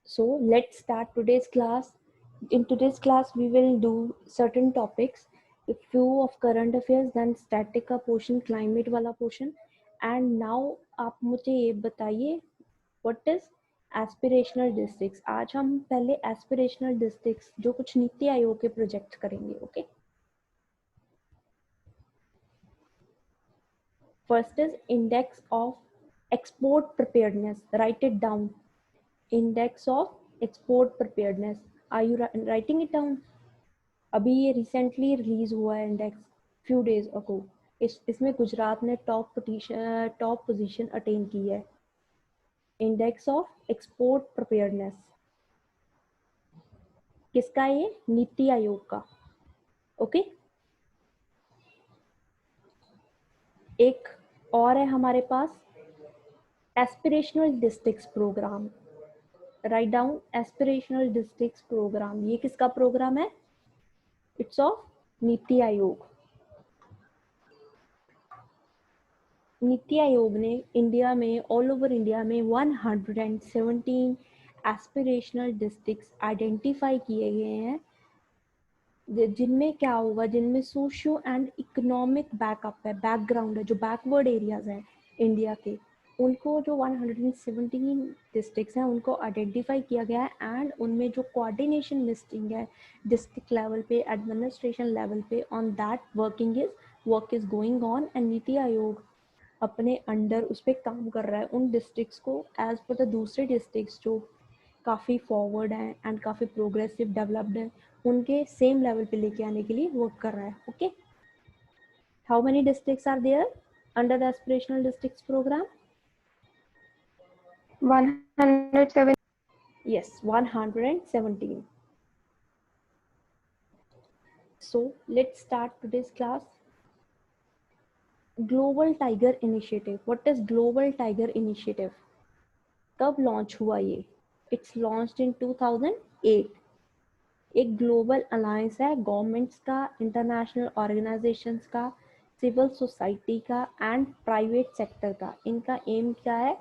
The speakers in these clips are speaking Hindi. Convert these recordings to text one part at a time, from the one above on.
So let's start today's class. In today's class, we will do certain topics, a few of current affairs, then static का portion, climate वाला portion, and now आप मुझे ये बताइए what is aspirational districts. आज हम पहले aspirational districts जो कुछ नीति आयोग के प्रोजेक्ट करेंगे. Okay. First is index of export preparedness. Write it down. Index of export preparedness. Are you writing it down? अभी ये रिसेंटली रिलीज हुआ है इंडेक्स फ्यू डेज अगो. इसमें गुजरात ने टॉप पोजीशन अटेन की है. इंडेक्स ऑफ एक्सपोर्ट प्रिपेयर्डनेस किसका है? ये नीति आयोग का. ओके. एक और है हमारे पास aspirational districts programme. Right down aspirational districts programme. ये किसका प्रोग्राम है? It's of NITI Aayog. नीति आयोग ने इंडिया में ऑल ओवर इंडिया में 117 एस्पिरेशनल डिस्ट्रिक्ट्स आइडेंटिफाई किए गए हैं, जिनमें क्या होगा, जिनमें सोशियो एंड इकोनॉमिक बैकअप है, बैकग्राउंड है, जो बैकवर्ड एरियाज हैं इंडिया के, उनको जो 117 डिस्ट्रिक्ट्स हैं उनको आइडेंटिफाई किया गया है. एंड उनमें जो कोऑर्डिनेशन मिसिंग है डिस्ट्रिक्ट लेवल पे, एडमिनिस्ट्रेशन लेवल पे, on that work is going on. And NITI Aayog अपने अंडर उस पर काम कर रहा है, उन डिस्ट्रिक्ट्स को एज पर द दूसरे डिस्ट्रिक्ट्स जो काफ़ी फॉरवर्ड हैं एंड काफ़ी प्रोग्रेसिव डेवलप्ड हैं, उनके सेम लेवल पे लेके आने के लिए वर्क कर रहा है. Okay. How many districts are there under the aspirational districts programme? 107. Yes, 117. So let's start today's class. Global tiger initiative. What is global tiger initiative? कब लॉन्च हुआ ये? It's launched in 2008. एक ग्लोबल अलायंस है गवर्नमेंट्स का, इंटरनेशनल ऑर्गेनाइजेशंस का, सिविल सोसाइटी का एंड प्राइवेट सेक्टर का. इनका एम क्या है?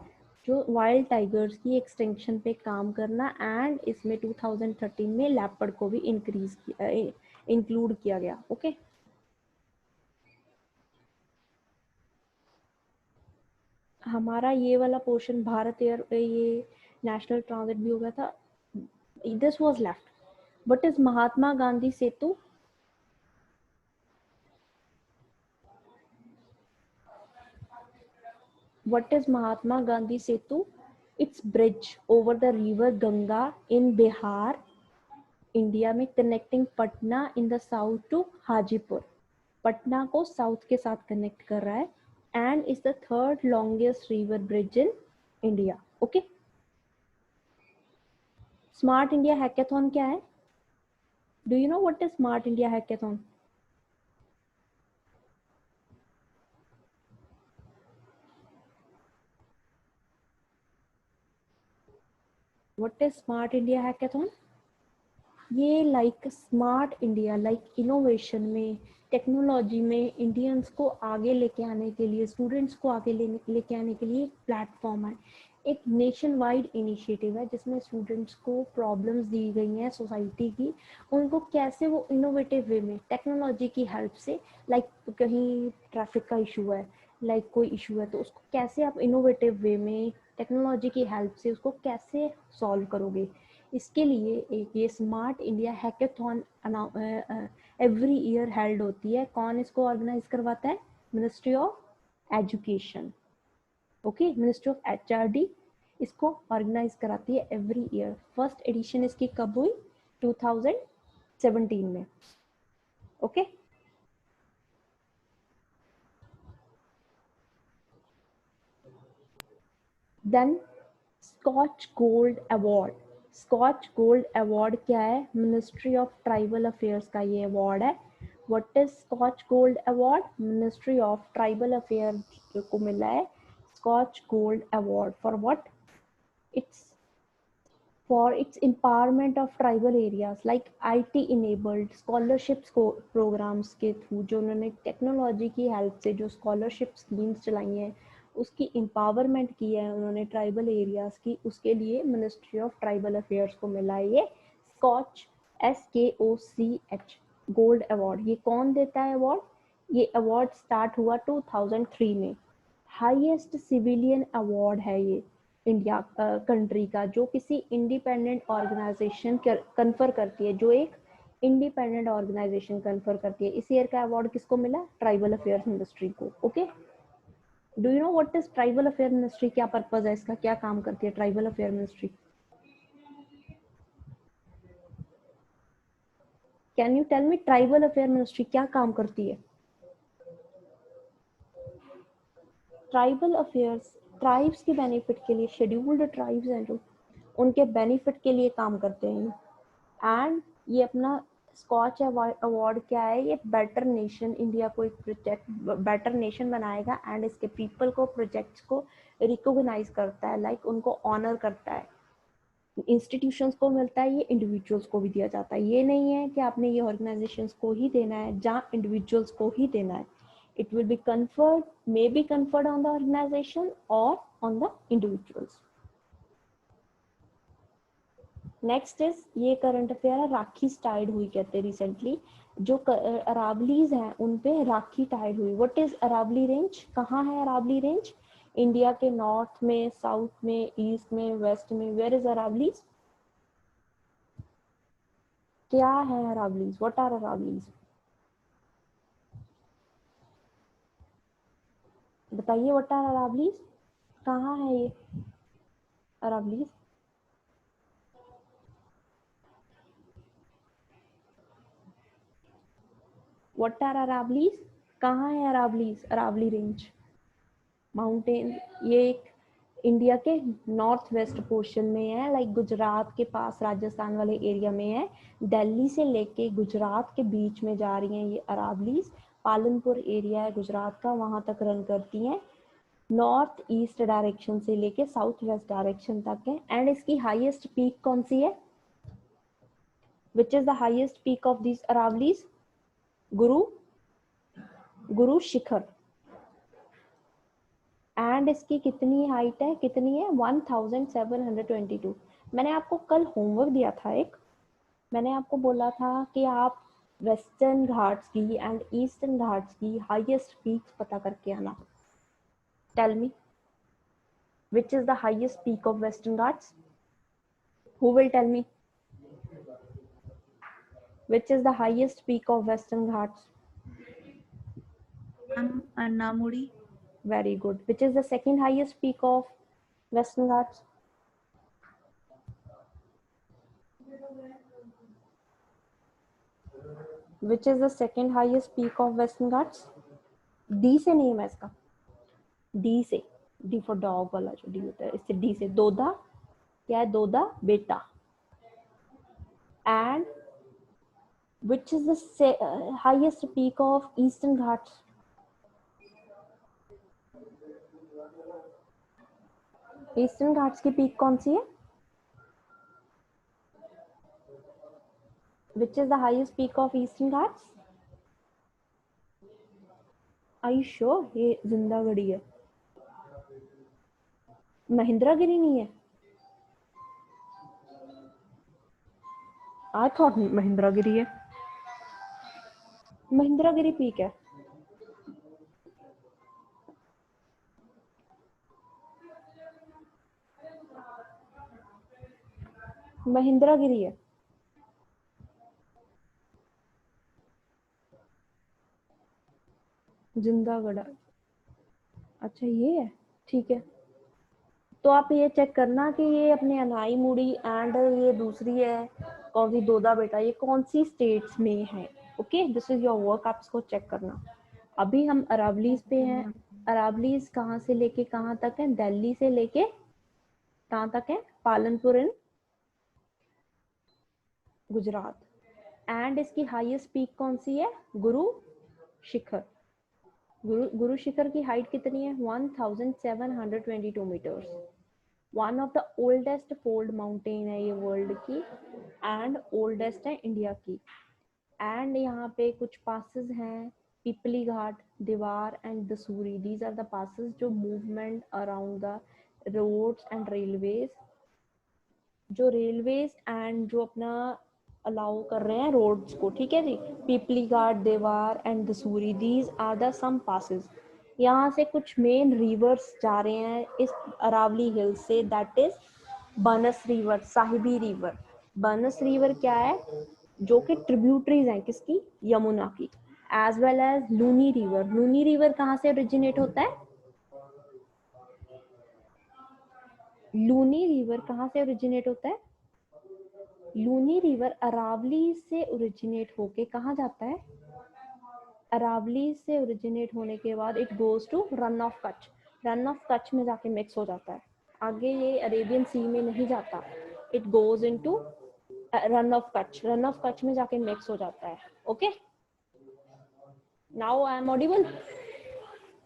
जो वाइल्ड टाइगर्स की एक्सटेंशन पे काम करना. एंड इसमें 2013 में लेपर्ड को भी इंक्लूड किया गया. ओके. हमारा ये वाला पोर्शन भारत एयर, ये नेशनल ट्रांजिट भी हो गया था. This was left. What is Mahatma Gandhi Setu? What is Mahatma Gandhi Setu? It's bridge over the river Ganga in Bihar, India में, connecting Patna in the south to Hajipur. Patna को साउथ के साथ कनेक्ट कर रहा है and is the third longest river bridge in India. Okay. Smart India Hackathon क्या है? Do you know what is Smart India Hackathon? What is Smart India Hackathon? ये like smart India, like innovation में, टेक्नोलॉजी में इंडियंस को आगे लेके आने के लिए, स्टूडेंट्स को आगे लेके आने के लिए एक प्लेटफॉर्म है. एक नेशन वाइड इनिशिएटिव है जिसमें स्टूडेंट्स को प्रॉब्लम्स दी गई हैं सोसाइटी की, उनको कैसे वो इनोवेटिव वे में टेक्नोलॉजी की हेल्प से, लाइक कहीं ट्रैफिक का इशू है, लाइक कोई इशू है, तो उसको कैसे आप इनोवेटिव वे में टेक्नोलॉजी की हेल्प से उसको कैसे सॉल्व करोगे. इसके लिए एक ये smart India hackathon every year held होती है. कौन इसको ऑर्गेनाइज करवाता है? Ministry of education. Okay. Ministry of HRD इसको ऑर्गेनाइज कराती है एवरी ईयर. फर्स्ट एडिशन इसकी कब हुई? 2017 में. Okay. Then Skoch gold award. Skoch gold award क्या है? मिनिस्ट्री ऑफ ट्राइबल अफेयर्स का ये अवार्ड है. What is Skoch gold award? Ministry of tribal affair को मिला है Skoch gold award. For what? It's for it's empowerment of tribal areas, like IT enabled scholarships को प्रोग्राम्स के थ्रू, जो उन्होंने टेक्नोलॉजी की हेल्प से जो स्कॉलरशिप स्कीम्स चलाई हैं उसकी एम्पावरमेंट की है उन्होंने ट्राइबल एरियाज की, उसके लिए मिनिस्ट्री ऑफ ट्राइबल अफेयर्स को मिला है ये स्कॉच SKOCH गोल्ड अवार्ड। ये कौन देता है अवार्ड? ये अवार्ड स्टार्ट हुआ 2003 में। हाईएस्ट सिविलियन अवार्ड है ये इंडिया कंट्री का, जो किसी इंडिपेंडेंट ऑर्गेनाइजेशन कन्फर करती है, जो एक इंडिपेंडेंट ऑर्गेनाइजेशन कन्फर करती है। इस ईयर का अवार्ड किसको मिला? ट्राइबल अफेयर्स मिनिस्ट्री को। Okay, do you know what is tribal affair ministry? क्या पर्पज है इसका, क्या काम करती है tribal affair ministry? Can you tell me tribal affair ministry क्या काम करती है? ट्राइबल अफेयर्स ट्राइब्स के बेनिफिट के लिए, शेड्यूल्ड ट्राइब्स हैं जो, उनके बेनिफिट के लिए काम करते हैं। एंड ये अपना स्कॉच अवार्ड क्या है? ये बेटर नेशन, इंडिया को एक प्रोजेक्ट बेटर नेशन बनाएगा एंड इसके पीपल को, प्रोजेक्ट्स को रिकॉग्नाइज करता है, लाइक उनको ऑनर करता है। इंस्टीट्यूशंस को मिलता है, ये इंडिविजुअल्स को भी दिया जाता है। ये नहीं है कि आपने ये ऑर्गेनाइजेशंस को ही देना है, जहाँ इंडिविजुअल्स को ही देना है। It will be conferred, may be conferred on the organisation और on the individuals. Next is ये करंट अफेयर है, राखी टाइड हुई कहते हैं रिसेंटली। जो अरावलीज हैं उन पे rakhi tied what. Is Aravalli अरावली रेंज? कहाँ है अरावली रेंज? इंडिया के नॉर्थ में, साउथ में, ईस्ट में, वेस्ट में। Where is Aravallis? क्या है अरावलीज? What are Aravallis? बताइए, व्हाट आर अरावलीज? कहाँ है ये अरावलीज? What are Aravallis? कहाँ है अरावलीज? अरावली रेंज माउंटेन, ये एक इंडिया के नॉर्थ वेस्ट पोर्शन में है, लाइक गुजरात के पास, राजस्थान वाले एरिया में है। दिल्ली से लेके गुजरात के बीच में जा रही हैं ये अरावलीज। पालनपुर एरिया है गुजरात का, वहां तक रन करती हैं। नॉर्थ ईस्ट डायरेक्शन से लेके साउथ वेस्ट डायरेक्शन तक है। एंड इसकी हाईएस्ट पीक कौन सी है? Which is the highest peak of this Aravallis? Guru Shikhar. And इसकी कितनी हाइट है? कितनी है? 1722। मैंने आपको कल होमवर्क दिया था एक, मैंने आपको बोला था कि आप वेस्टर्न घाट्स की एंड ईस्टर्न घाट्स की हाईएस्ट पीक्स पता करके आना। Tell me, which is the highest peak of Western Ghats? Who will tell me? Which is the highest peak of Western Ghats? Annamudi. Very good. Which is the second highest peak of Western Ghats? Which is the second highest peak of Western Ghats? D से नेम है इसका, D से, D for dog वाला जो D होता है, इससे D से दोदा। क्या है? दोदा बेटा। And which is the highest peak of Eastern Ghats? Eastern Ghats की पीक कौन सी है? Which is the highest peak of Eastern Ghats? Are you sure? ये जिंदागढ़ी है, महिंद्रागिरी नहीं है। I thought महिंद्रागिरी है, महिंद्रागिरी पीक है। महिंद्रागिरी है। जिंदागढ़, अच्छा ये है, ठीक है। तो आप ये चेक करना कि ये अपने अनाई मुड़ी एंड ये दूसरी है कौन सी, दोदा बेटा, ये कौन सी स्टेट्स में है। Okay, this is your work, आप इसको चेक करना। अभी हम अरावलीज पे हैं। अरावलीज कहाँ से लेके कहाँ तक है? दिल्ली से लेके कहाँ तक है? पालनपुर इन गुजरात। एंड इसकी हाईएस्ट पीक कौन सी है? गुरु शिखर। गुरु शिखर की हाइट कितनी है? 1722 metres. One of the oldest fold mountain है ये वर्ल्ड की, एंड ओल्डेस्ट है इंडिया की। एंड यहाँ पे कुछ पासेस हैं Pipli Ghat, Dewair and Desuri, these are the passes जो movement around the roads and railways, जो रेलवेज एंड जो अपना अलाउ कर रहे हैं रोड्स को, ठीक है जी। Pipli Ghat, Dewair and Desuri, these are the some passes. यहाँ से कुछ मेन रिवर्स जा रहे हैं इस अरावली हिल से, that is Banas river, Sahibi river. Banas river क्या है, जो कि ट्रिब्यूटरीज हैं किसकी, यमुना की। As well as Luni river. Luni river कहाँ से ओरिजिनेट होता है, लूनी रिवर कहाँ से ओरिजिनेट होता है, लूनी रिवर अरावली से ओरिजिनेट होके कहाँ जाता है, अरावली से ओरिजिनेट होने के बाद it goes to run of Kutch, run of Kutch में जाके मिक्स हो जाता है। आगे ये अरेबियन सी में नहीं जाता, it goes into run of Kutch, run of Kutch में जाके मिक्स हो जाता है। Okay, now I am audible,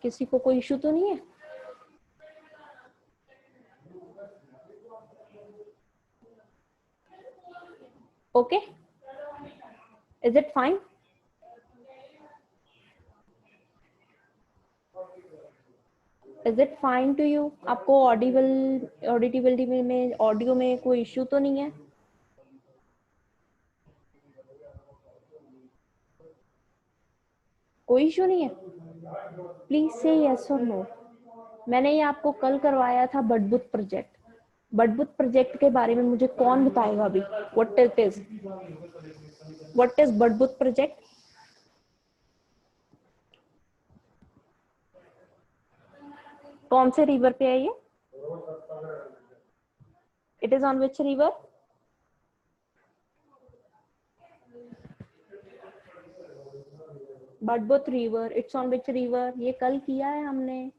किसी को कोई इशू तो नहीं है? Okay, is it fine? Is it fine to you? आपको ऑडिटिबिलिटी में ऑडियो में कोई इश्यू तो नहीं है? कोई इश्यू नहीं है? प्लीज से यस और नो। मैंने ये आपको कल करवाया था बटबुत प्रोजेक्ट। बटबुत प्रोजेक्ट के बारे में मुझे कौन बताएगा अभी, what it is, what is बटबुत प्रोजेक्ट? कौन से रिवर पे है ये? It is on which river? बटबुत river, it's on which river? ये कल किया है हमने।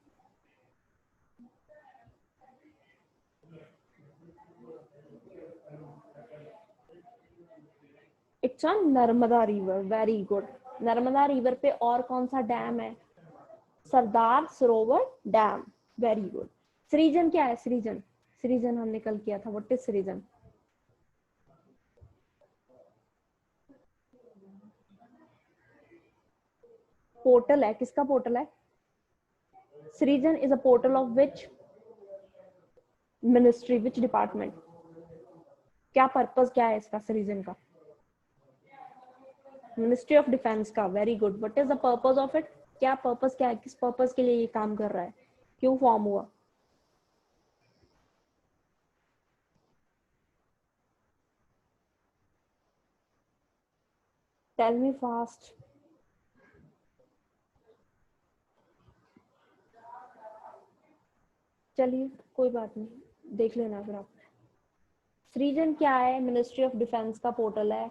It's on Narmada river, very good. Narmada river पे और कौन सा डैम है? Sardar Sarovar dam, very good. सृजन क्या है, सृजन? सृजन हमने कल किया था, व्हाट इज सृजन? पोर्टल है, किसका पोर्टल है? सृजन is a portal of which ministry, which department? क्या पर्पस क्या है इसका, सृजन का? मिनिस्ट्री ऑफ डिफेंस का, very good. What is the purpose of it? क्या पर्पस क्या है, किस पर्पस के लिए ये काम कर रहा है, क्यों फॉर्म हुआ? Tell me fast. चलिए कोई बात नहीं, देख लेना फिर आप। सृजन क्या है? मिनिस्ट्री ऑफ डिफेंस का पोर्टल है,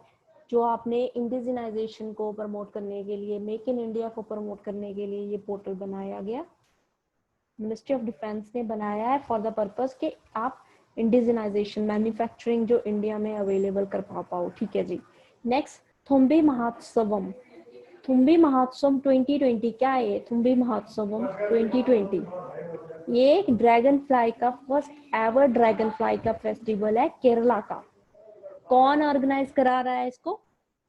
जो आपने इंडिजिनाइजेशन को प्रमोट करने के लिए, मेक इन इंडिया को प्रमोट करने के लिए ये पोर्टल बनाया गया। मिनिस्ट्री ऑफ डिफेंस ने बनाया है फॉर द पर्पस कि आप इंडिजिनाइजेशन, मैन्युफैक्चरिंग जो इंडिया में अवेलेबल कर पाओ, ठीक है जी। नेक्स्ट, थुम्बी महोत्सवम। थुम्बी महोत्सव 2020 क्या है ये? थुम्बी महोत्सवम 2020 ये एक ड्रैगन फ्लाई का, फर्स्ट एवर ड्रैगन फ्लाई का फेस्टिवल है केरला का। कौन ऑर्गेनाइज करा रहा है इसको?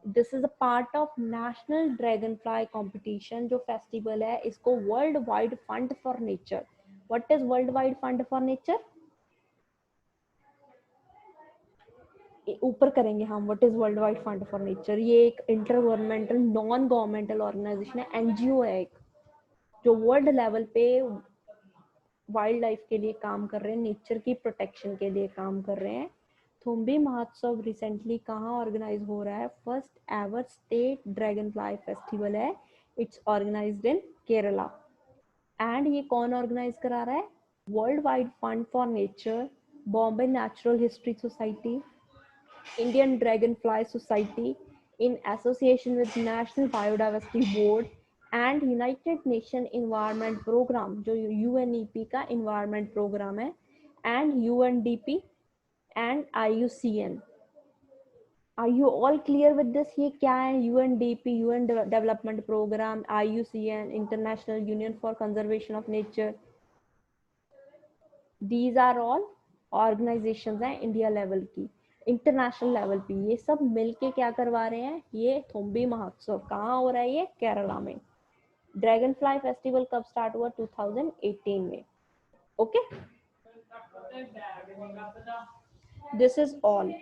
This is a part of national dragonfly competition. जो फेस्टिवल है इसको world wide fund for nature. What is world wide fund for nature? ऊपर करेंगे हम, what is world wide fund for nature. ये एक intergovernmental non governmental organisation है, एनजीओ है एक, जो वर्ल्ड लेवल पे वाइल्ड लाइफ के लिए काम कर रहे हैं, नेचर की प्रोटेक्शन के लिए काम कर रहे हैं। थुम्बी महोत्सव रिसेंटली कहाँ ऑर्गेनाइज हो रहा है? First ever state dragonfly festival है, it's organised in Kerala. And ये कौन ऑर्गेनाइज करा रहा है? World wide fund for nature, Bombay natural history society, Indian dragonfly society in association with National Biodiversity Board and United Nation Environment Program, जो UNEP का environment program है, and UNDP and IUCN. Are you all clear with this? ये क्या है? UNDP, UN Development Program, IUCN, International Union for Conservation of Nature. These are all organizations हैं इंडिया लेवल की, इंटरनेशनल लेवल पे। ये सब मिलके क्या करवा रहे हैं? ये थुम्बी महोत्सव कहाँ हो रहा है? ये केरला में। ड्रैगन फ्लाई फेस्टिवल कब स्टार्ट हुआ? 2018 में। Okay, this is all.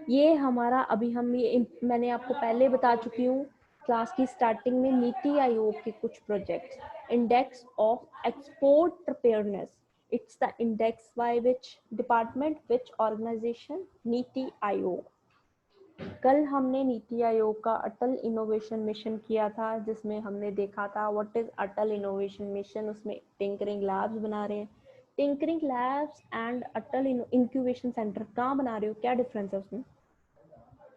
ये हमारा अभी हम ये मैंने आपको पहले बता चुकी हूँ क्लास की स्टार्टिंग में, नीति आयोग के कुछ projects. Index of export preparedness, it's the index by which department, which organisation? NITI Aayog. कल हमने नीति आयोग का अटल इनोवेशन मिशन किया था, जिसमें हमने देखा था what is Atal innovation mission. उसमें टिंकरिंग लैब्स बना रहे हैं। Tinkering labs and Atal incubation centre कहाँ बना रहे हो? क्या डिफरेंस है उसमें?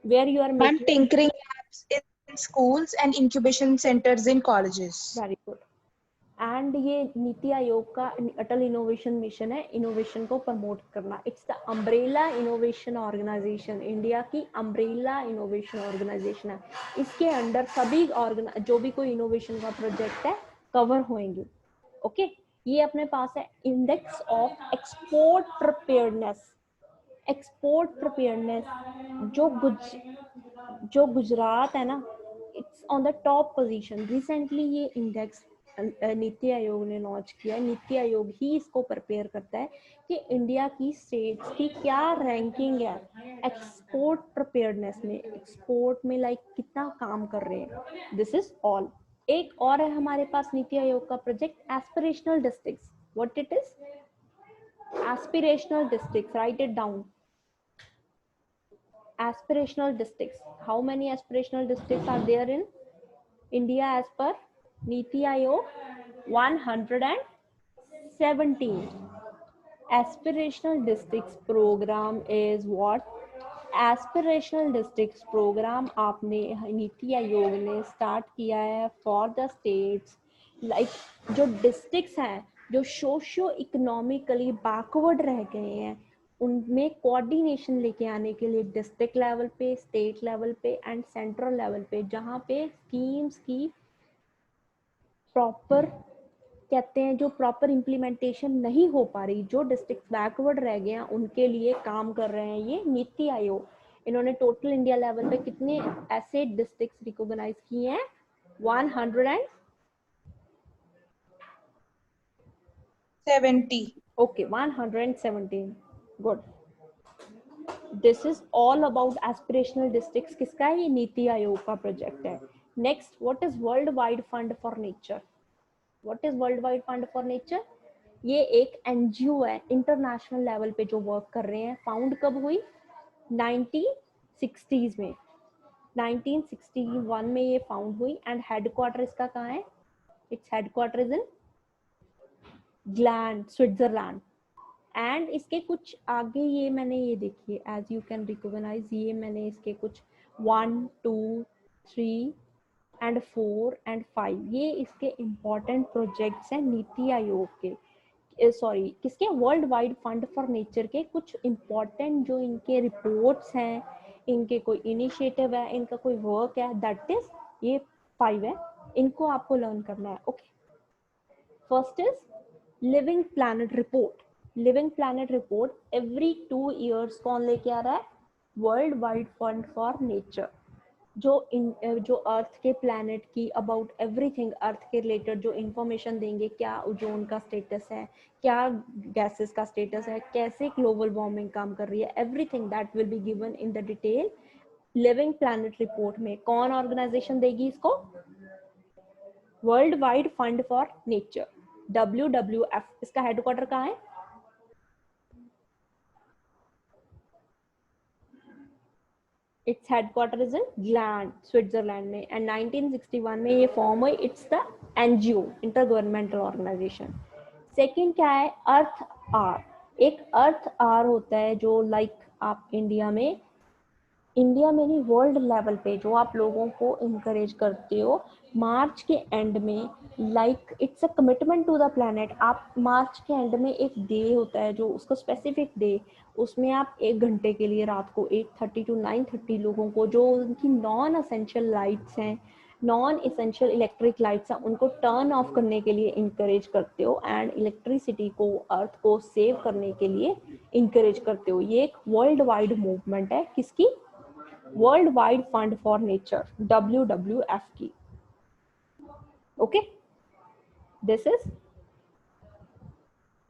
Where you are Ma'am, making. tinkering labs in schools and incubation centers in colleges. Very good. And ये नीति आयोग का अटल इनोवेशन मिशन है, इनोवेशन को प्रमोट करना। It's the umbrella innovation organisation, India की अम्ब्रेला इनोवेशन ऑर्गेनाइजेशन है। इसके अंडर सभी जो भी कोई इनोवेशन का प्रोजेक्ट है कवर होंगे। ओके, ये अपने पास है index of export preparedness. Export preparedness जो गुजरात है ना, it's on the top position. Recently ये इंडेक्स नीति आयोग ने लॉन्च किया है। नीति आयोग ही इसको प्रिपेयर करता है कि इंडिया की स्टेट्स की क्या रैंकिंग है एक्सपोर्ट प्रिपेयरनेस में, एक्सपोर्ट में लाइक कितना काम कर रहे हैं। This is all. एक और है हमारे पास नीति आयोग का project, aspirational districts. What it is? aspirational districts, write it down. Aspirational districts, how many aspirational districts are there in India as per Niti Aayog? 117. Aspirational districts program is what? Aspirational districts programme आपने नीति आयोग ने स्टार्ट किया है फॉर द स्टेट्स, लाइक जो डिस्ट्रिक्ट्स हैं जो सोशियो इकोनॉमिकली बैकवर्ड रह गए हैं, उनमें कोऑर्डिनेशन लेके आने के लिए डिस्ट्रिक्ट लेवल पे, स्टेट लेवल पे एंड सेंट्रल लेवल पे, जहाँ पे स्कीम्स की प्रॉपर कहते हैं जो प्रॉपर इम्प्लीमेंटेशन नहीं हो पा रही, जो डिस्ट्रिक्ट बैकवर्ड रह गए हैं, उनके लिए काम कर रहे हैं ये नीति आयोग। इन्होंने टोटल इंडिया लेवल पे कितने ऐसे डिस्ट्रिक्ट्स रिकॉग्नाइज किए हैं? 170. Okay, 117। Good. This is all about aspirational districts. किसका है? ये नीति आयोग का प्रोजेक्ट है। Next, what is world wide fund for nature? What is world wide fund for nature? ये एक एनजीओ है इंटरनेशनल लेवल पे जो वर्क कर रहे हैं। फाउंड कब हुई? 1960s में, 1961 में ये फाउंड हुई। एंड हेडक्वार्टर इसका कहाँ है? It's headquarter is in Gland, Switzerland. And इसके कुछ आगे ये मैंने ये देखिए, एज यू कैन रिकॉग्नाइज, ये मैंने इसके कुछ 1, 2, 3 एंड 4 एंड 5 ये इसके इम्पोर्टेंट प्रोजेक्ट्स हैं नीति आयोग के। सॉरी, किसके? World wide fund for nature के कुछ इम्पोर्टेंट जो इनके रिपोर्ट्स हैं, इनके कोई इनिशिएटिव है, इनका कोई वर्क है, दैट इज ये 5 है। इनको आपको लर्न करना है। Okay, first is living planet report. Living planet report every 2 years कौन लेके आ रहा है? World wide fund for nature. जो अर्थ के प्लैनेट की अबाउट एवरीथिंग, अर्थ के रिलेटेड जो इंफॉर्मेशन देंगे, क्या ओजोन का स्टेटस है, क्या गैसेस का स्टेटस है, कैसे ग्लोबल वार्मिंग काम कर रही है, everything that will be given in the detail living planet report में। कौन ऑर्गेनाइजेशन देगी इसको? World wide fund for nature, WWF। इसका हेडक्वार्टर कहाँ है? It's headquarter is in Gland, Switzerland में। एंड 1961 में ये फॉर्म हुई। It's the NGO, intergovernmental organisation. Second क्या है? Earth hour. एक अर्थ आर होता है जो लाइक आप इंडिया में नहीं, वर्ल्ड लेवल पे जो आप लोगों को इनकरेज करते हो मार्च के एंड में, like it's a commitment to the planet. आप मार्च के एंड में एक डे होता है जो उसको स्पेसिफिक डे, उसमें आप 1 घंटे के लिए रात को 8:30 to 9:30 लोगों को जो उनकी नॉन असेंशियल लाइट्स हैं, नॉन एसेंशियल इलेक्ट्रिक लाइट्स हैं, उनको टर्न ऑफ करने के लिए इंकरेज करते हो एंड इलेक्ट्रिसिटी को, अर्थ को सेव करने के लिए इंकरेज करते हो। ये एक वर्ल्ड वाइड मूवमेंट है। किसकी? World wide fund for nature, WWF की। Okay, This is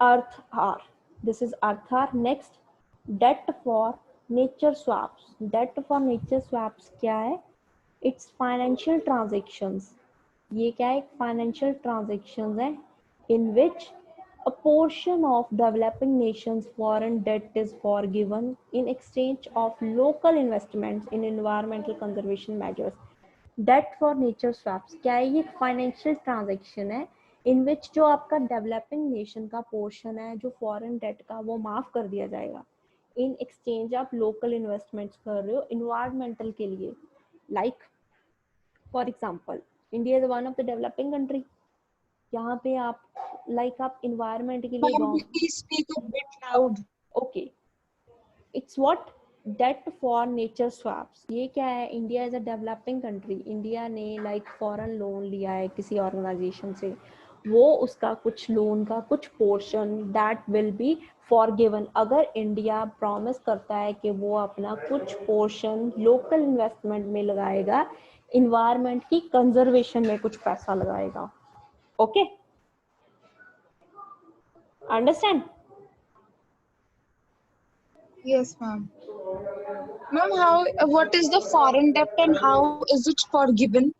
Earth hour. This is Earth hour. Next, debt for nature swaps. Debt for nature swaps क्या है? It's financial transactions. ये क्या है? Financial transactions है in which a portion of developing nations foreign debt is forgiven in exchange of local investments in environmental conservation measures. Debt for nature swaps क्या है? ये फाइनेंशियल ट्रांजैक्शन है इन विच जो आपका डेवलपिंग नेशन का पोर्शन है जो फॉरेन डेट का वो माफ कर दिया जाएगा इन एक्सचेंज आप लोकल इन्वेस्टमेंट्स कर रहे हो इन्वायरमेंटल के लिए. Like for example India is one of the developing country. यहाँ पे आप आप इन्वायरमेंट के लिए Ma'am, please speak a bit loud. Okay it's what debt for nature swaps. ये क्या है? India is a developing country. India ने फॉरेन लोन लिया है किसी ऑर्गेनाइजेशन से, वो उसका कुछ लोन का कुछ portion that will be forgiven. अगर इंडिया प्रॉमिस करता है कि वो अपना कुछ पोर्शन लोकल इन्वेस्टमेंट में लगाएगा, इन्वायरमेंट की कंजर्वेशन में कुछ पैसा लगाएगा. Okay, understand? Yes, ma'am. Ma'am, what is the foreign debt and how is it forgiven?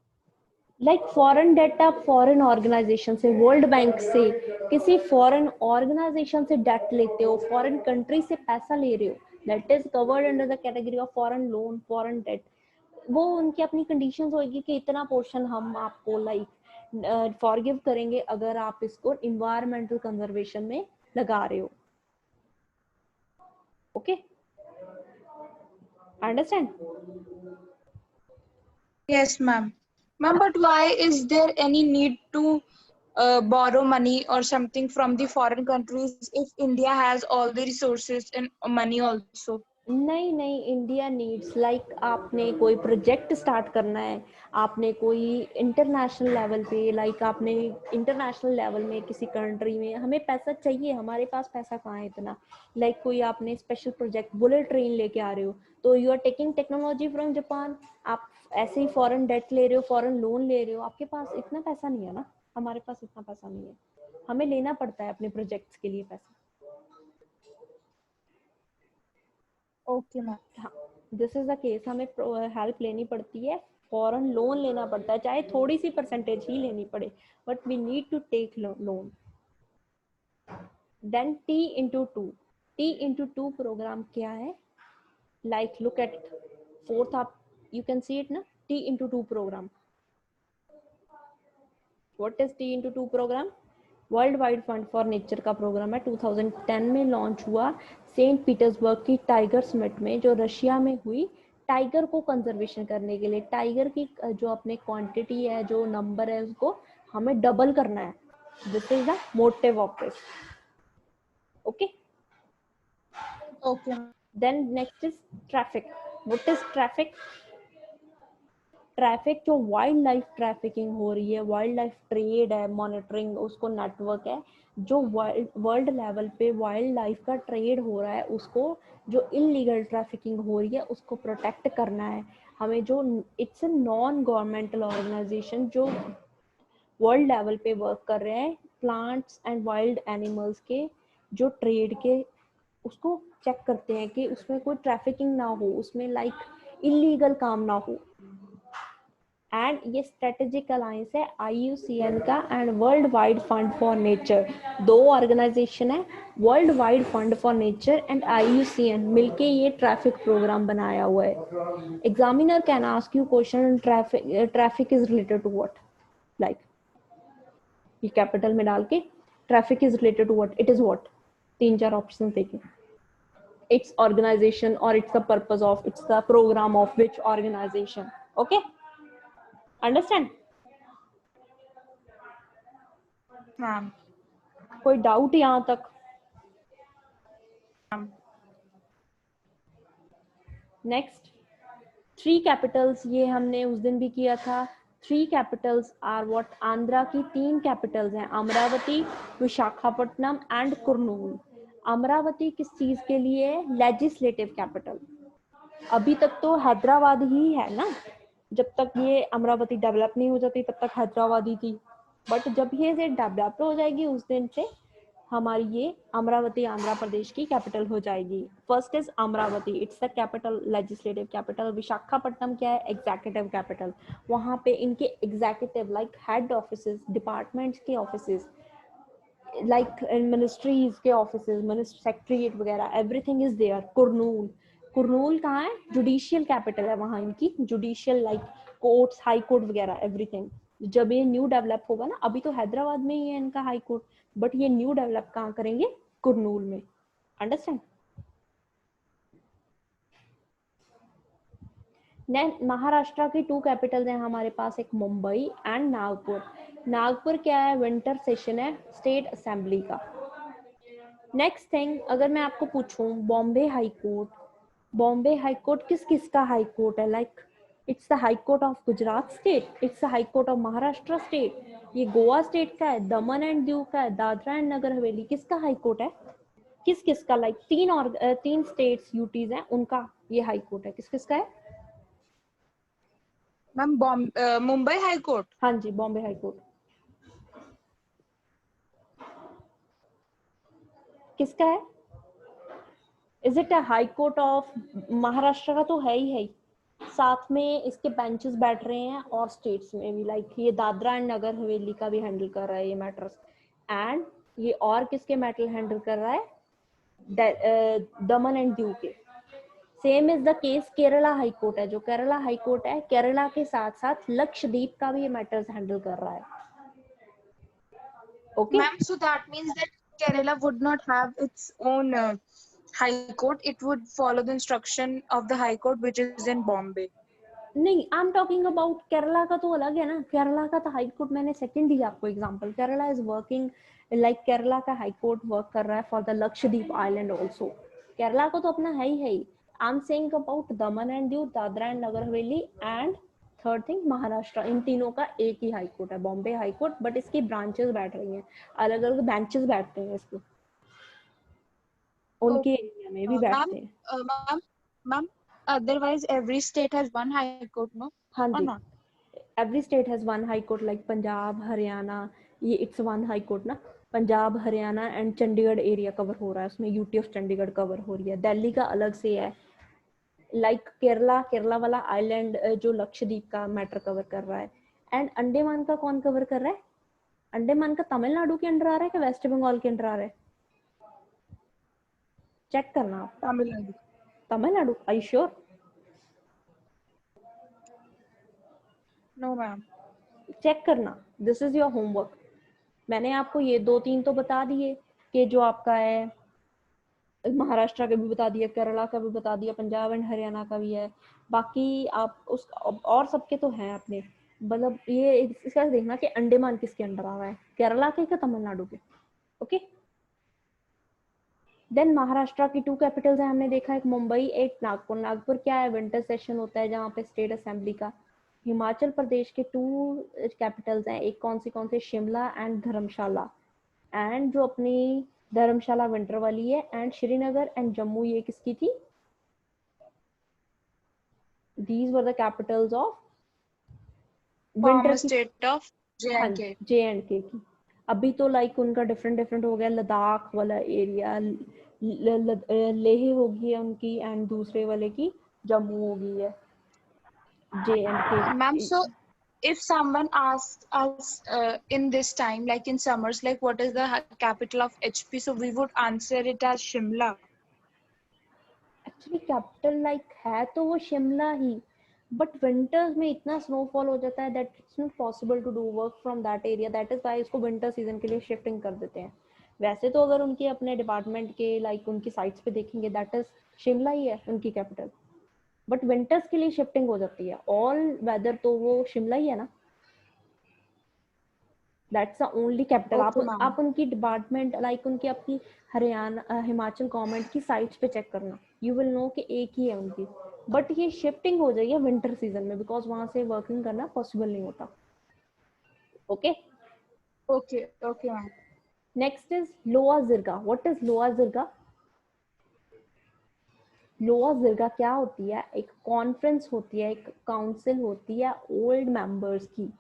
Foreign debt आप फॉरेन ऑर्गेनाइजेशन से, वर्ल्ड बैंक से, किसी फॉरेन ऑर्गेनाइजेशन से डेट लेते हो, फॉरेन कंट्री से पैसा ले रहे हो, that is covered under the category of foreign loan, foreign debt. वो उनकी अपनी कंडीशंस होगी कि इतना पोर्शन हम आपको फॉरगिव करेंगे अगर आप इसको इन्वायरमेंटल कंजर्वेशन में लगा रहे हो. Okay, understand? Yes, ma'am. Ma'am, but why is there any need to borrow money or something from the foreign countries if India has all the resources and money also? नहीं नहीं, इंडिया नीड्स आपने कोई प्रोजेक्ट स्टार्ट करना है, आपने कोई इंटरनेशनल लेवल पे आपने इंटरनेशनल लेवल में किसी कंट्री में हमें पैसा चाहिए, हमारे पास पैसा कहाँ है इतना. कोई आपने स्पेशल प्रोजेक्ट बुलेट ट्रेन लेके आ रहे हो तो you are taking technology from Japan. आप ऐसे ही फॉरेन डेट ले रहे हो, फॉरेन लोन ले रहे हो, आपके पास इतना पैसा नहीं है ना, हमारे पास इतना पैसा नहीं है, हमें लेना पड़ता है अपने प्रोजेक्ट्स के लिए पैसा. Okay, ma'am. हाँ, दिस इज द केस. हमें हेल्प लेनी पड़ती है, फॉरेन लोन लेना पड़ता है, चाहे थोड़ी सी परसेंटेज ही लेनी पड़े, but we need to take loan. Then T/2 programme क्या है? लुक एट फोर्थ, आप यू कैन सी इट ना. T/2 programme, what is T/2 programme? World wide fund for nature का प्रोग्राम है. 2010 में लॉन्च हुआ सेंट पीटर्सबर्ग की टाइगर समिट में, जो रशिया में हुई, टाइगर को कंजर्वेशन करने के लिए. टाइगर की जो अपने क्वांटिटी है, जो नंबर है, उसको हमें डबल करना है. This is the motive of this. Okay, Okay. Then next is traffic. What is traffic? Traffic जो वाइल्ड लाइफ ट्रैफिकिंग हो रही है, वाइल्ड लाइफ ट्रेड है, मॉनिटरिंग उसको नेटवर्क है, जो वर्ल्ड लेवल पे वाइल्ड लाइफ का ट्रेड हो रहा है, उसको जो इलीगल ट्रैफिकिंग हो रही है उसको प्रोटेक्ट करना है हमें. जो it's a non governmental organisation जो वर्ल्ड लेवल पे वर्क कर रहे हैं प्लांट्स एंड वाइल्ड एनिमल्स के जो ट्रेड के, उसको चेक करते हैं कि उसमें कोई ट्रैफिकिंग ना हो, उसमें इलीगल काम ना हो. एंड ये स्ट्रेटेजिक अलायंस है IUCN का and world wide fund for nature. दो ऑर्गेनाइजेशन है, world wide fund for nature and IUCN, मिलके ये ट्रैफिक प्रोग्राम बनाया हुआ है. Examiner can ask you question, traffic is related to what? ये कैपिटल में डाल के traffic is related to what, it is what, 3-4 option देखें. इट्स ऑर्गेनाइजेशन और it's the purpose of, it's the programme of which organisation. Okay, understand? Ma'am. कोई डाउट यहाँ तक? नेक्स्ट, 3 कैपिटल्स, ये हमने उस दिन भी किया था. 3 कैपिटल्स आर व्हाट? आंध्रा की 3 कैपिटल्स हैं, अमरावती, विशाखापट्टनम एंड कुर्नूल. अमरावती किस चीज के लिए? Legislative capital. अभी तक तो हैदराबाद ही है ना, जब तक ये अमरावती डेवलप नहीं हो जाती तब तक हैदराबाद ही थी. बट जब ये से डेवलप हो जाएगी उस दिन से हमारी ये अमरावती आंध्र प्रदेश की कैपिटल हो जाएगी. First is Amaravati, it's the capital, legislative capital. Visakhapatnam क्या है? Executive capital. वहाँ पे इनके executive like head offices, departments के ऑफिसेस, लाइक मिनिस्ट्रीज के ऑफिसेस, मिनिस्ट्री सेक्रेटरीट वगैरह, everything is there. Kurnool, Kurnool कहाँ है? जुडिशियल कैपिटल है वहाँ इनकी, judicial like courts, high court वगैरह एवरीथिंग. जब ये न्यू डेवलप होगा ना, अभी तो हैदराबाद में ही है इनका हाई कोर्ट, बट ये न्यू डेवलप कहाँ करेंगे? कुरनूल में. अंडरस्टैंड? महाराष्ट्र की 2 कैपिटल्स हैं हमारे पास, एक मुंबई एंड नागपुर. नागपुर क्या है? विंटर सेशन है स्टेट असेंबली का. नेक्स्ट थिंग, अगर मैं आपको पूछूं Bombay high court, Bombay high court किस किस का हाई कोर्ट है? Like it's the high court of Gujarat state, it's the high court of Maharashtra state, ये गोवा स्टेट का है, दमन एंड दीव का है, दादरा एंड नगर हवेली. किसका हाई कोर्ट है? किस किस का? लाइक 3 स्टेट्स यूटीज हैं, उनका ये हाई कोर्ट है. किस किस का है? Ma'am Mumbai high court. हाँ जी, बॉम्बे हाई कोर्ट किसका है? Is it a high court of Maharashtra का? तो है ही. साथ में इसके बेंचेस बैठ रहे हैं और स्टेट्स में भी, लाइक ये दादरा एंड नगर हवेली का भी हैंडल कर रहा है ये मैटर्स. एंड ये और किसके मैटर हैंडल कर रहा है? दमन एंड दीव के. Same is the case Kerala high court है, जो केरला हाई कोर्ट है, केरला के साथ साथ लक्षद्वीप का भी ये मैटर्स हैंडल कर रहा है. Okay Ma'am, so that means that Kerala would not have its own high court. It would follow the instruction of the high court, which is in Bombay. नहीं, I am talking about Kerala का तो अलग है ना. केरला का तो हाई कोर्ट मैंने सेकंड दिया आपको example. Kerala is working like Kerala का हाई कोर्ट वर्क कर रहा है for the Lakshadweep island also. Kerala को तो अपना है ही. I am saying about Daman and Diu, Dadra and Nagar Haveli and third thing Maharashtra. इन तीनों का एक ही हाई कोर्ट है, बॉम्बे हाई कोर्ट, बट इसकी ब्रांचेस बैठ रही हैं, अलग अलग बेंचेस बैठते हैं इसके, उनके Okay. एरिया में भी Ma'am, बैठते हैं. ma'am, otherwise every state has one high court, no? हाँ Or ji, not? every state has one high court, like Punjab, Haryana, ये it's one high court ना. Punjab, Haryana and Chandigarh area cover हो रहा है उसमें, यूटी ऑफ चंडीगढ़ कवर हो रही है. दिल्ली का अलग से है. लाइक केरला, केरला वाला आइलैंड जो लक्षद्वीप का मैटर कवर कर रहा है. एंड अंडमान का कौन कवर कर रहा है? अंडमान का तमिलनाडु के अंडर आ रहा है कि वेस्ट बंगाल के अंडर आ रहा है? चेक करना आप. Tamil Nadu. Tamil Nadu, are you sure? No, ma'am. Check करना, दिस इज योर होमवर्क. मैंने आपको ये 2-3 तो बता दिए कि जो आपका है, महाराष्ट्र का भी बता दिया, केरला का भी बता दिया, पंजाब एंड हरियाणा का भी है. बाकी आप उस और सबके तो हैं अपने, मतलब ये इसका देखना कि अंडमान किसके अंडर आ रहा है, केरला के क्या तमिलनाडु के. ओके. देन महाराष्ट्र की 2 कैपिटल्स हैं हमने देखा, एक मुंबई, एक नागपुर. नागपुर क्या है? विंटर सेशन होता है जहाँ पे स्टेट असेंबली का. हिमाचल प्रदेश के 2 कैपिटल्स हैं, एक कौन से? Shimla and Dharamshala. एंड जो अपनी धर्मशाला विंटर वाली है, एंड श्रीनगर एंड जम्मू ये किसकी थी? These were the Capitals of winter Former की. state of हाँ, J&K. J&K की. अभी तो लाइक उनका डिफरेंट हो गया, लद्दाख वाला एरिया लेह हो गई है उनकी, एंड दूसरे वाले की जम्मू हो गई है, Ma'am, J&K. so if someone asks us in this time, like in summers, like what is the capital of HP, so we would answer it as Shimla. Actually capital like है तो वो शिमला ही, बट विंटर्स में इतना स्नोफॉल हो जाता है that it's not possible to do work from that area. That is why इसको विंटर सीजन के लिए शिफ्टिंग कर देते हैं. वैसे तो अगर उनके अपने डिपार्टमेंट के लाइक उनकी साइट्स पे देखेंगे, दैट इज शिमला ही है उनकी कैपिटल, बट विंटर्स के लिए शिफ्टिंग हो जाती है. ऑल वेदर तो वो शिमला ही है ना. That's the only capital. Okay, ma'am. आप उनकी डिपार्टमेंट लाइक उनकी अपनी हरियाणा हिमाचल गवर्नमेंट की साइट्स पे चेक करना, यू विल नो कि एक ही है उनकी, बट ये शिफ्टिंग हो जाएगी विंटर सीजन में, बिकॉज वहां से वर्किंग करना पॉसिबल नहीं होता. Okay. Okay, okay, ma'am. Next is lower jirga. What is lower jirga? Lower jirga क्या होती है? एक कॉन्फ्रेंस होती है, एक काउंसिल होती है ओल्ड मेंबर्स की.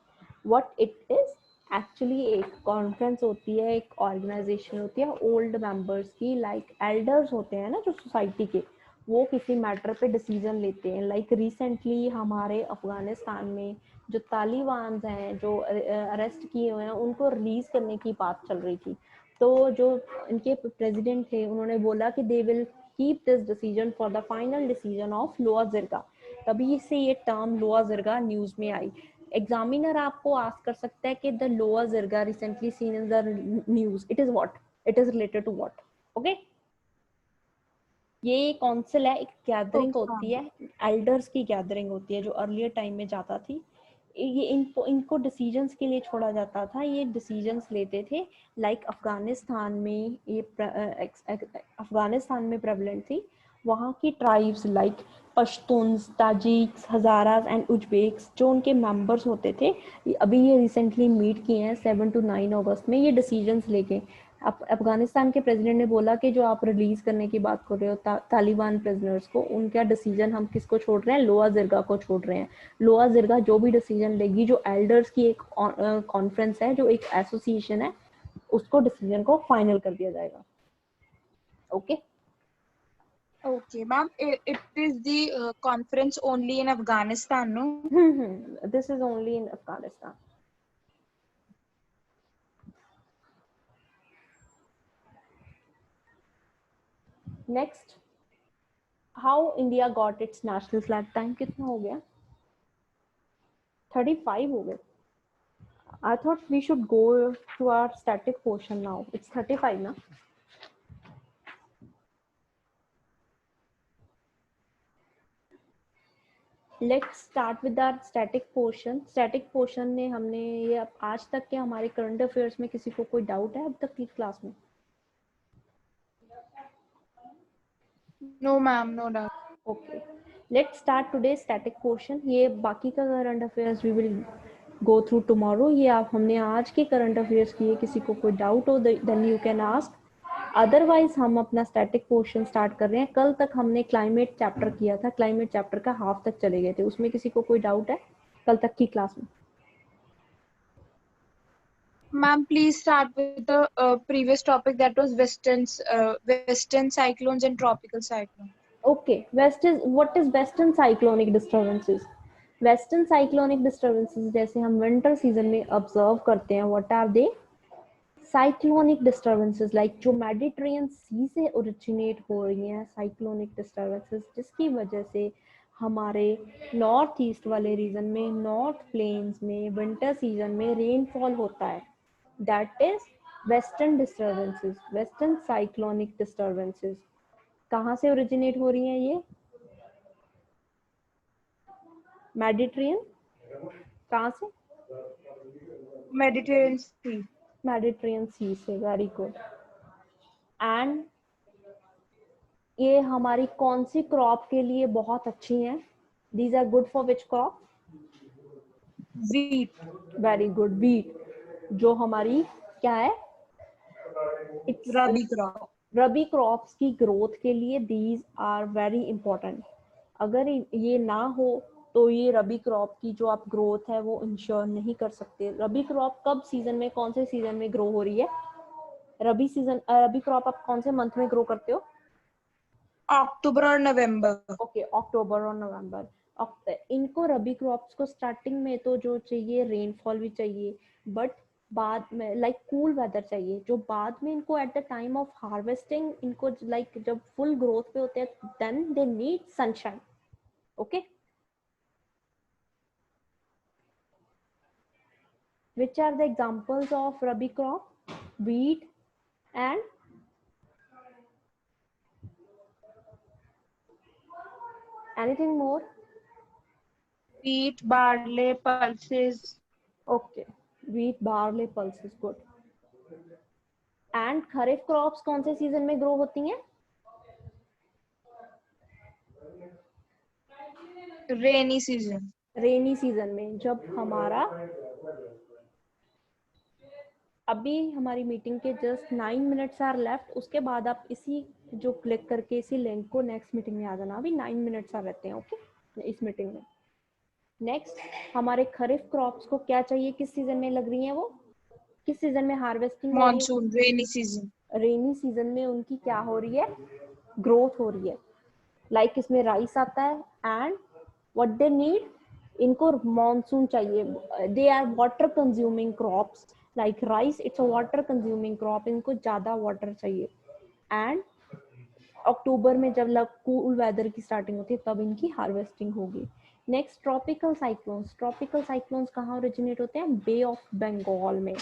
What it is? एक्चुअली एक कॉन्फ्रेंस होती है, एक ऑर्गेनाइजेशन होती है ओल्ड मेंबर्स की, लाइक एल्डर्स होते हैं ना जो सोसाइटी के, वो किसी मैटर पे डिसीजन लेते हैं। लाइक रिसेंटली हमारे अफगानिस्तान में जो तालिबान हैं, जो अरेस्ट किए हुए हैं, उनको रिलीज करने की बात चल रही थी। तो जो इनके प्रेसिडेंट थे उन्होंने बोला कि they will keep this decision for the final decision of lower jirga. तभी से ये टर्म लोअर जिरगा न्यूज में आई। एग्जामिनर आपको आस्क कर सकता है कि the lower jirga recently seen in the news, it is what, it is related to what. Okay, ये काउंसिल है, एक गैदरिंग Okay, होती ma'am. है, एल्डर्स की गैदरिंग होती है जो अर्लियर टाइम में जाता थी। ये इनको डिसीजंस के लिए छोड़ा जाता था, ये डिसीजंस लेते थे। लाइक अफगानिस्तान में ये अफगानिस्तान में प्रेवलेंट थी। वहाँ की tribes like Pashtuns, Tajiks, Hazaras and Uzbeks जो उनके मेंबर्स होते थे, अभी ये रिसेंटली मीट किए हैं 7 to 9 अगस्त में, ये डिसीजंस लेके। अफगानिस्तान के प्रेसिडेंट ने बोला कि जो आप रिलीज करने की बात कर रहे हो तालिबान प्रिजनर्स को, उनका डिसीजन हम किसको छोड़ रहे हैं, लोअर जिरगा को छोड़ रहे हैं। लोअर जिरगा जो भी डिसीजन लेगी, जो एल्डर्स की एक कॉन्फ्रेंस है, जो एक एसोसिएशन है, उसको डिसीजन को फाइनल कर दिया जाएगा। Okay Okay, ma'am. It is the conference only in Afghanistan, no? This is only in Afghanistan. Next, how India got its national flag. Time कितना हो गया? 35 हो गए। I thought we should go to our static portion now. It's 35 now. Let's start with our static portion. Static portion में हमने ये आज तक के हमारे करंट अफेयर्स में किसी को कोई डाउट है अब तक की क्लास में? No, ma'am, no doubt. Okay. Let's start today's static portion. ये बाकी का current affairs we will go through tomorrow. ये आप हमने आज के करंट अफेयर्स किए, किसी को कोई डाउट हो then you can ask. Otherwise हम अपना स्टैटिक पोर्शन स्टार्ट कर रहे हैं। कल तक हमने क्लाइमेट चैप्टर किया था, क्लाइमेट चैप्टर का हाफ तक चले गए थे। उसमें किसी को कोई डाउट है कल तक की क्लास में? Ma'am, please start with the previous topic that was western cyclones and tropical cyclones. Okay, what is western cyclonic disturbances? Western cyclonic disturbances जैसे हम विंटर सीजन में ऑब्जर्व करते हैं, what are they? Cyclonic disturbances, like जो मेडिटेरियन सी से ओरिजिनेट हो रही हैं साइक्लोनिक डिस्टर्बेंसेस, जिसकी वजह से हमारे नॉर्थ ईस्ट वाले रीजन में, नॉर्थ प्लेन्स में विंटर सीजन में रेनफॉल होता है। That is western disturbances, western cyclonic disturbances. कहाँ से ओरिजिनेट हो रही हैं ये? मेडिटेरियन, कहाँ से? Mediterranean Sea. मेडिटेरियन सी से, वेरी गुड। एंड ये हमारी कौन सी क्रॉप के लिए बहुत अच्छी हैं? These are good for which crop? Wheat. Very good, wheat. जो हमारी क्या है? It's Rabi crop. Rabi crops की ग्रोथ के लिए दीज आर वेरी इंपॉर्टेंट। अगर ये ना हो तो ये रबी क्रॉप की जो आप ग्रोथ है वो इंश्योर नहीं कर सकते। रबी क्रॉप कब सीजन में, कौन से सीजन में ग्रो हो रही है? रबी क्रॉप आप कौन से मंथ में ग्रो करते हो? October or November. ओके, अक्टूबर और नवंबर। इनको रबी क्रॉप्स को स्टार्टिंग में तो जो चाहिए रेनफॉल भी चाहिए, बट बाद में लाइक कूल वेदर चाहिए। जो बाद में इनको at the time of harvesting, इनको लाइक जब फुल ग्रोथ पे होते हैं, then they need sunshine. Okay, which are the examples of rabi crop? Wheat and anything more? Wheat, barley, pulses. Okay, wheat, barley, pulses, good. And kharif crops कौन से सीजन में ग्रो होती हैं? Rainy season. रेनी सीजन में। जब हमारा अभी हमारी मीटिंग के जस्ट 9 मिनट्स आर लेफ्ट, उसके बाद आप इसी जो क्लिक करके इसी लिंक को नेक्स्ट मीटिंग में आ जाना। अभी 9 मिनट्स आ रहते हैं ओके इस मीटिंग में। नेक्स्ट, हमारे खरीफ क्रॉप्स को क्या चाहिए, किस सीजन में लग रही हैं वो? किस सीजन में हार्वेस्टिंग हो रही है? Monsoon, rainy season. Rainy season में उनकी क्या हो रही है? ग्रोथ हो रही है. लाइक इसमें राइस आता है एंड व्हाट दे नीड, इनको मॉनसून चाहिए. They are water consuming crops. Like rice it's a water consuming crop, इनको ज्यादा वाटर चाहिए. एंड अक्टूबर में जब कूल वेदर की स्टार्टिंग होती है तब इनकी हार्वेस्टिंग होगी. Next tropical cyclones. Tropical cyclones कहाँ ओरिजिनेट होते हैं? बे ऑफ बंगाल में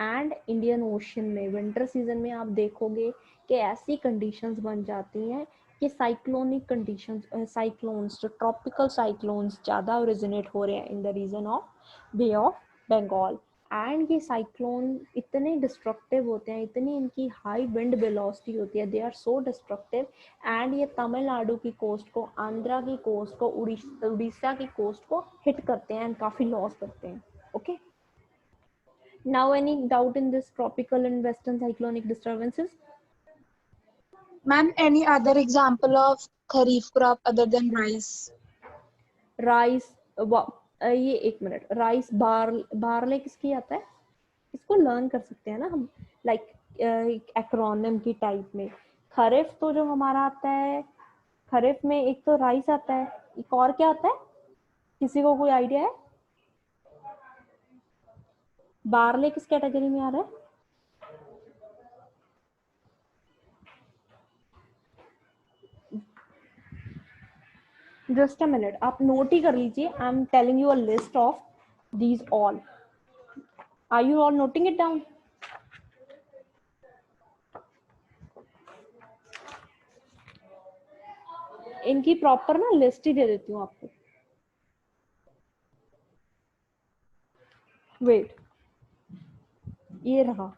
एंड इंडियन ओशन में. विंटर सीजन में आप देखोगे कि ऐसी कंडीशंस बन जाती हैं कि साइक्लोनिक कंडीशंस, साइक्लोन्स, जो ट्रॉपिकल साइक्लोन्स ज़्यादा ओरिजिनेट हो रहे हैं in the region of Bay of Bengal. And ये साइक्लोन इतने डिस्ट्रक्टिव होते हैं, इतनी इनकी हाई विंड वेलोसिटी होती है, they are so destructive. And ये तमिलनाडु की कोस्ट को, आंध्रा की कोस्ट को, उड़ीसा की कोस्ट को हिट करते हैं एंड काफ़ी लॉस करते हैं. Okay, now any doubt in this tropical and western cyclonic disturbances? Ma'am, any other example of kharif crop other than rice? Rice, ये एक मिनट, राइस बारले किसकी आता है? इसको लर्न कर सकते हैं ना हम, लाइक एक्रोनिम की टाइप में. खरीफ तो जो हमारा आता है, खरीफ में एक तो राइस आता है, एक और क्या आता है? किसी को कोई आइडिया है? बारले किस कैटेगरी में आ रहा है? जस्ट अ मिनट, आप नोट ही कर लीजिए. I am telling you a list of these all. Are you all noting it down? इनकी प्रॉपर ना लिस्ट ही दे देती हूँ आपको. वेट, ये रहा.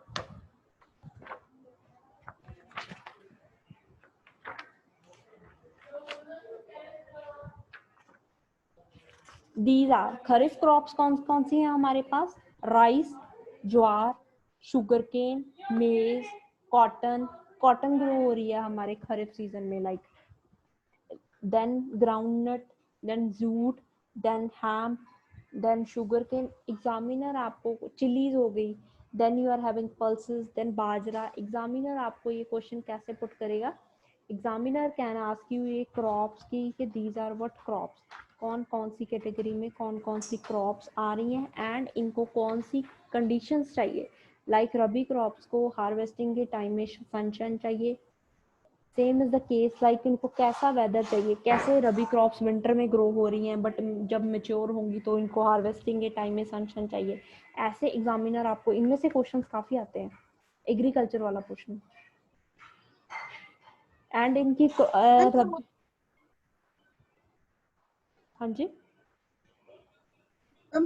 These are kharif crops. कौन कौन सी हैं हमारे पास? राइस, ज्वार, शुगर केन, मेज, कॉटन. कॉटन ग्रो हो रही है हमारे खरीफ सीजन में. Like then groundnut, then jute, then hemp, then sugarcane. Examiner आपको चिलीज हो गई, then you are having pulses, then bajra. Examiner आपको ये क्वेश्चन कैसे पुट करेगा? एग्जामिनर कैन आस्क यू ये क्रॉप्स की कि दीज आर व्हाट क्रॉप्स, कौन कौन सी कैटेगरी में कौन कौन सी क्रॉप्स आ रही हैं एंड इनको कौन सी कंडीशंस चाहिए. लाइक रबी क्रॉप्स को हार्वेस्टिंग के टाइम में सनशाइन चाहिए. Same is the case like इनको कैसा वेदर चाहिए, कैसे रबी क्रॉप्स विंटर में ग्रो हो रही हैं बट जब मेच्योर होंगी तो इनको हार्वेस्टिंग के टाइम में सनशाइन चाहिए. ऐसे एग्जामिनर आपको, इनमें से क्वेश्चंस काफ़ी आते हैं, एग्रीकल्चर वाला क्वेश्चन. एंड इनकी हाँ जी.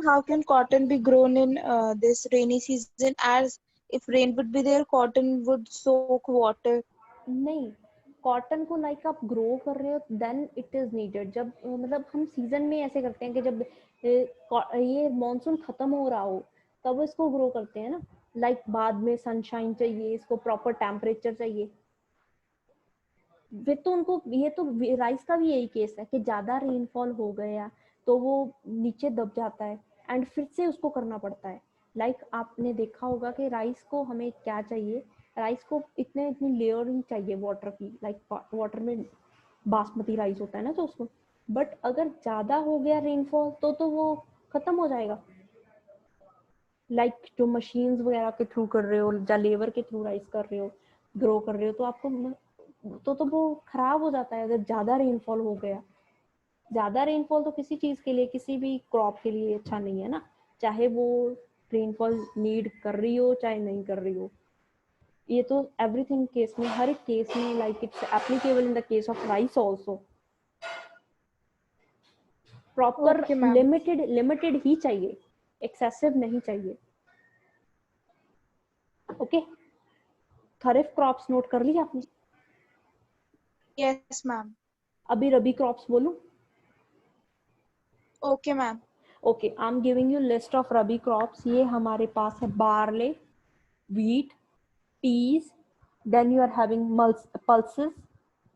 How can cotton be grown in this rainy season? As if rain would be there, cotton would soak water. नहीं, कॉटन को लाइक आप ग्रो कर रहे हो देन इट इज नीडेड. जब मतलब हम सीजन में ऐसे करते हैं कि जब ये मॉनसून खत्म हो रहा हो तब इसको ग्रो करते हैं ना. लाइक बाद में सनशाइन चाहिए, इसको प्रॉपर टेम्परेचर चाहिए. फिर तो उनको, ये तो राइस का भी यही केस है कि ज्यादा रेनफॉल हो गया तो वो नीचे दब जाता है एंड फिर से उसको करना पड़ता है. लाइक आपने देखा होगा कि राइस को हमें क्या चाहिए, राइस को इतनी लेयरिंग चाहिए वाटर की. लाइक वाटर में बासमती राइस होता है ना, तो उसको, बट अगर ज्यादा हो गया रेनफॉल तो वो खत्म हो जाएगा. लाइक जो मशीन्स वगैरह के थ्रू कर रहे हो या लेबर के थ्रू राइस कर रहे हो, ग्रो कर रहे हो, तो आपको तो वो खराब हो जाता है अगर ज्यादा रेनफॉल हो गया. ज्यादा रेनफॉल तो किसी चीज के लिए, किसी भी क्रॉप के लिए अच्छा नहीं है ना, चाहे वो रेनफॉल नीड कर रही हो चाहे नहीं कर रही हो. ये तो एवरीथिंग केस में, हर एक केस में, like it's applicable in the case of rice also. Proper Okay, ma'am. Limited ही चाहिए, एक्सेसिव नहीं चाहिए. ओके, खरीफ क्रॉप्स नोट कर लिया आपने? Yes, ma'am. अभी रबी क्रॉप्स बोलूं? Okay, ma'am. Okay, I am giving you list of rabi crops. ये हमारे पास है barley, wheat, peas, then you are having pulses,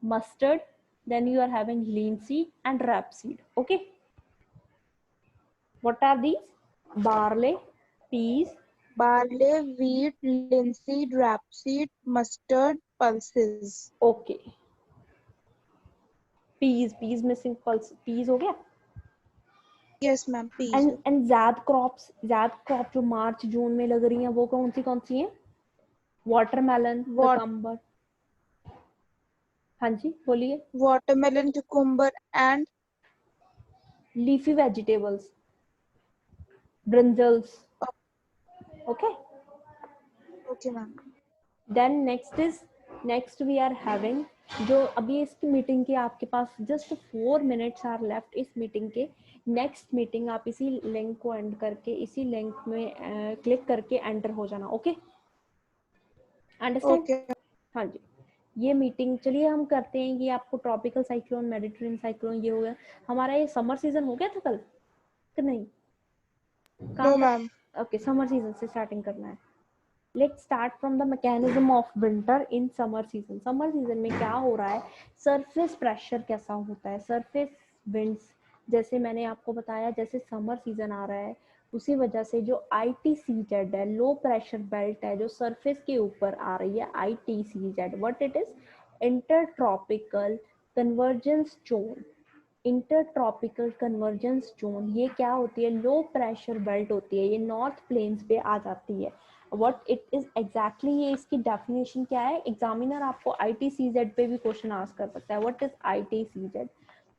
mustard, then you are having linseed and rapeseed. Okay, what are these? Barley, peas, barley, wheat, linseed, rapeseed, mustard, pulses. Okay, peas missing, pulse, peas हो गया। Yes, ma'am. Peas. And zaid crop जो मार्च जून में लग रही हैं वो कौन सी हैं? Watermelon, cucumber. हाँ जी बोलिए। Watermelon, cucumber, and leafy vegetables, brinjals. Okay, okay, ma'am. Then next we are having, जो अभी इसकी मीटिंग के आपके पास जस्ट 4 मिनट्स आर लेफ्ट इस मीटिंग के। नेक्स्ट मीटिंग आप इसी लिंक को एंड करके इसी लिंक में क्लिक करके एंटर हो जाना। Okay, understand? Okay. हाँ जी, ये मीटिंग चलिए हम करते हैं। ये आपको ट्रॉपिकल साइक्लोन, मेडिटेरियन साइक्लोन ये हो गया। हमारा ये समर सीजन हो गया था कल कि नहीं? No, ma'am. Okay, summer season से स्टार्टिंग करना है। Let's start from the mechanism of winter in summer season. Summer season में क्या हो रहा है, सरफेस प्रेशर कैसा होता है, सरफेस विंड्स, जैसे मैंने आपको बताया जैसे समर सीजन आ रहा है उसी वजह से जो ITCZ है, लो प्रेशर बेल्ट है जो सरफेस के ऊपर आ रही है, ITCZ, what it is, intertropical convergence zone. Intertropical convergence zone ये क्या होती है, लो प्रेशर बेल्ट होती है, ये नॉर्थ प्लेन्स पे आ जाती है। व्हाट इट इज एग्जैक्टली, ये इसकी डेफिनेशन क्या है, एग्जामिनर आपको ITCZ पे भी क्वेश्चन आस्क कर सकता है। What is ITCZ?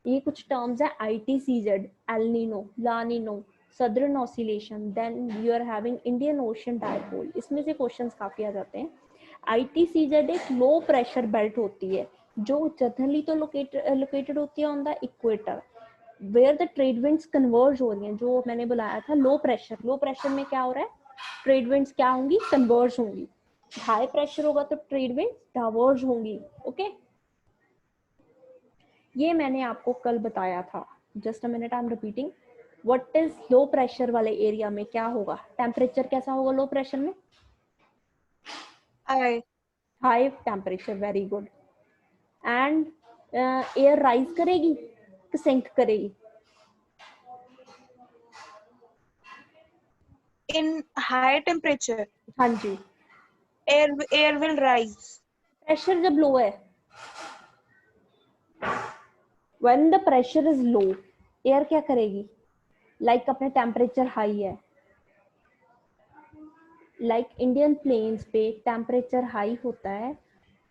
ये कुछ टर्म्स है, ITCZ, El Nino, La Nino, southern oscillation, then you are having Indian Ocean dipole, इसमें से क्वेश्चंस काफी आ जाते हैं। ITCZ एक लो प्रेशर बेल्ट होती है जो जनरली तो लोकेटेड होती है on the equator, where the trade winds converge हो रही हैं, जो मैंने बुलाया था लो प्रेशर में क्या हो रहा है, ट्रेड विंड्स क्या होंगी, कन्वर्ज होंगी। हाई प्रेशर होगा तो ट्रेड विंड्स डाइवर्ज होंगी। ओके, ये मैंने आपको कल बताया था। Just a minute, I am repeating. What is low pressure वाले एरिया में क्या होगा, टेम्परेचर कैसा होगा लो प्रेशर में, high temperature, very good. And air rise करेगी कि सिंक करेगी, In high temperature, हाँ जी, air will rise. प्रेशर जब लो है, when the pressure is low, air क्या करेगी, लाइक अपने टेम्परेचर हाई है, लाइक इंडियन प्लेन्स पे टेम्परेचर हाई होता है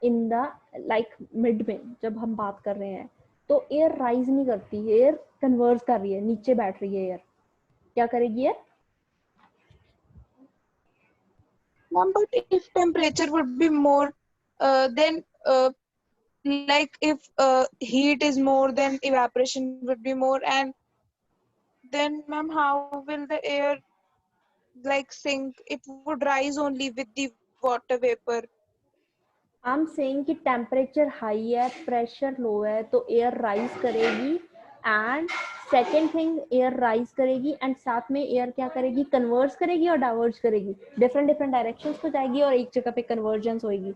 इन द लाइक मिड में जब हम बात कर रहे हैं, तो एयर राइज नहीं करती, एयर कन्वर्ज कर रही है, नीचे बैठ रही है एयर, क्या करेगी air, Ma'am, but if temperature would be more, then like if heat is more, then evaporation would be more, and then ma'am, how will the air like sink? It would rise only with the water vapor. I am saying कि टेम्परेचर हाई है, प्रेशर लो है, तो एयर राइज करेगी। And second thing, air rise करेगी एंड साथ में एयर क्या करेगी, कन्वर्ज करेगी और डाइवर्ज करेगी, डिफरेंट डिफरेंट डायरेक्शंस को जाएगी और एक जगह पे कन्वर्जेंस होगी,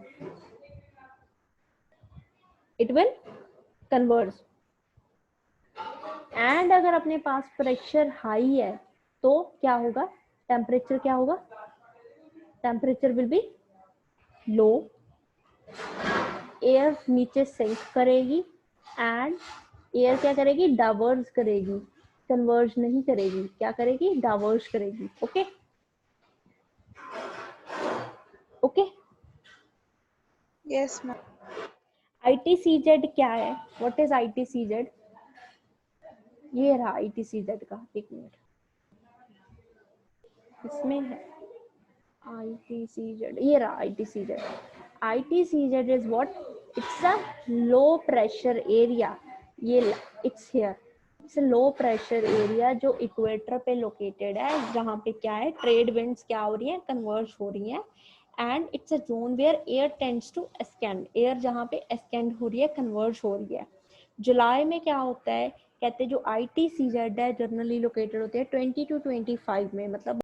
इट विल कन्वर्ज। एंड अगर अपने पास प्रेशर हाई है तो क्या होगा, टेम्परेचर क्या होगा, temperature will be low, air नीचे सिंक करेगी एंड एयर क्या करेगी, डाइवर्ज करेगी, कन्वर्ज नहीं करेगी, क्या करेगी, डाइवर्ज करेगी। Okay okay, Yes, ma'am. ITCZ क्या है, व्हाट इज ITCZ, ये रहा ITCZ का, एक मिनट, इसमें है ITCZ, ये रहा ITCZ। ITCZ is what? It's a low pressure area. ये it's here. It's a low pressure area जो इक्वेटर पे लोकेटेड है, जहाँ पे क्या है, ट्रेड विंड्स क्या हो रही है, कन्वर्ज हो रही है। And it's a zone where air tends to ascend, air जहाँ पे एस्केंड हो रही है, कन्वर्ज हो रही है। जुलाई में क्या होता है, कहते हैं जो ITCZ है जनरली लोकेटेड होते हैं 20 to 25 में, मतलब